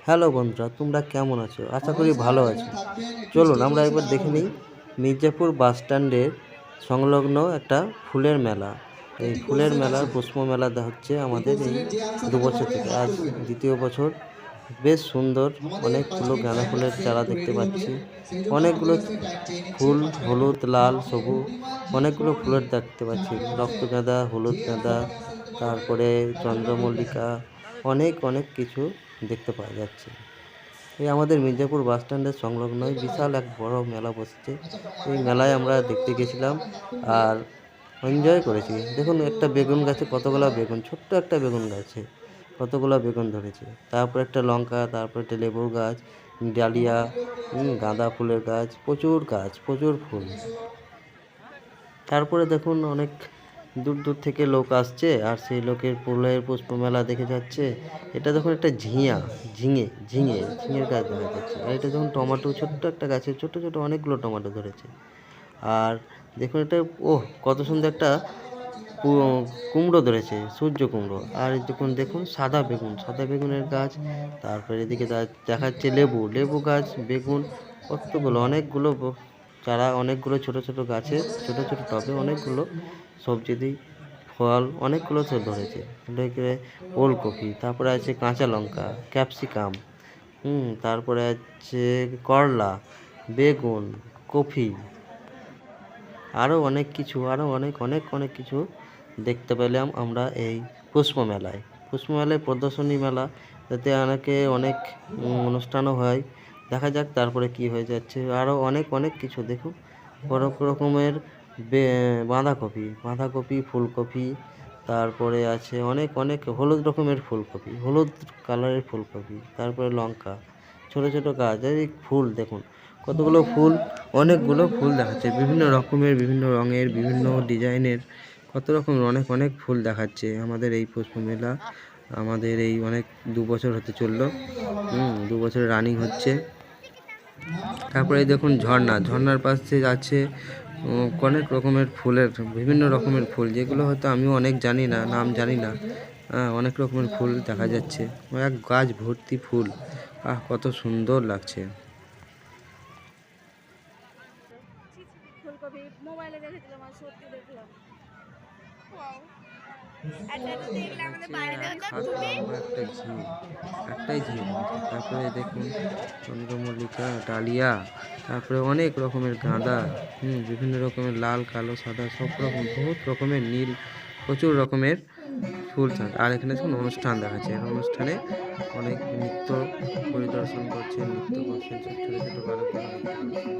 Hello বন্ধুরা, তোমরা কেমন আছো? আশা করি ভালো আছো। চলুন আমরা একবার দেখে নিই মির্জাপুর বাস স্ট্যান্ডের সংলগ্ন একটা ফুলের মেলা। এই ফুলের মেলার পুষ্প মেলা হচ্ছে আমাদের এই 2 বছর থেকে, আজ দ্বিতীয় বছর। বেশ সুন্দর, অনেকগুলো গাঁদা ফুলের চারা দেখতে পাচ্ছি, অনেকগুলো ফুল, হলুদ, লাল, সবুজ, অনেকগুলো ফুলের দেখতে পাচ্ছি, রক্তগাঁদা, হলুদ গাঁদা, তারপরে চন্দ্রমল্লিকা, অনেক অনেক কিছু দেখতে পাওয়া যাচ্ছে। এই আমাদের মির্জাপুর বাস স্ট্যান্ডের সংলগ্নই বিশাল এক বড় মেলা বসছে। এই মেলায় আমরা দেখতে গেছিলাম আর এনজয় করেছি। দেখুন, একটা বেগুন গাছে কতগুলো বেগুন, ছোট্ট একটা বেগুন গাছে কতগুলো বেগুন ধরেছে, তারপর একটা লঙ্কা, তারপর একটা লেবুর গাছ, ডালিয়া, গাঁদা ফুলের গাছ, প্রচুর গাছ, প্রচুর ফুল। তারপরে দেখুন, অনেক দূর দূর থেকে লোক আসছে আর সেই লোকের ফুলের পুষ্প মেলা দেখে যাচ্ছে। এটা দেখুন, একটা ঝিঙের গাছ দেখা যাচ্ছে। আর এটা দেখুন টমেটো, ছোট্ট একটা গাছে ছোট ছোট অনেকগুলো টমেটো ধরেছে। আর দেখুন এটা, কত সুন্দর একটা কুমড়ো ধরেছে, সূর্য কুমড়ো। আর দেখুন দেখুন সাদা বেগুনের গাছ। তারপরে এদিকে দেখা যাচ্ছে লেবু গাছ, বেগুন, অনেকগুলো চারা, অনেকগুলো ছোট ছোট গাছে, ছোট ছোট টবে অনেকগুলো সবজি দিই ফল, অনেকগুলো তো ধরেছে। ওলকপি, তারপরে আছে কাঁচা লঙ্কা, ক্যাপসিকাম, তারপরে আছে করলা, বেগুন, কফি, আরও অনেক কিছু, আরও অনেক অনেক অনেক কিছু দেখতে পেলাম আমরা এই পুষ্পমেলায়। প্রদর্শনী মেলা, যাতে অনেক অনুষ্ঠানও হয়। দেখা যাক তারপরে কি হয়ে যাচ্ছে। আরও অনেক অনেক কিছু দেখুন, বড় রকমের বাঁধাকপি, ফুলকপি, তারপরে আছে অনেক অনেক হলুদ রকমের ফুলকপি, হলুদ কালারের ফুলকপি, তারপরে লঙ্কা, ছোট ছোট গাছ। এই ফুল দেখুন, কতগুলো ফুল, অনেকগুলো ফুল দেখাচ্ছে, বিভিন্ন রকমের, বিভিন্ন রঙের, বিভিন্ন ডিজাইনের, কত রকমের অনেক অনেক ফুল দেখাচ্ছে আমাদের এই পুষ্প মেলা। আমাদের এই 2 বছর হতে চললো, 2 বছর রানিং হচ্ছে। তারপরে দেখুন ঝর্নার পাশে আছে অনেক রকমের ফুলের, বিভিন্ন রকমের ফুল, যেগুলো হয়তো আমিও অনেক নাম জানি না। অনেক রকমের ফুল দেখা যাচ্ছে, এক গাছ ভর্তি ফুল। কত সুন্দর লাগছে। একটাই ঝিল। তারপরে দেখুন চন্দ্রমল্লিকা, ডালিয়া, তারপরে অনেক রকমের গাঁদা, বিভিন্ন রকমের লাল, কালো, সাদা, সব রকম, বহুত রকমের নীল, প্রচুর রকমের ফুল থাকে। আর এখানে দেখুন অনুষ্ঠান দেখাচ্ছে, অনুষ্ঠানে অনেক নৃত্য পরিদর্শন করছে, নৃত্য করছে, ছোট ছোট বালকগুলো নৃত্য করছে।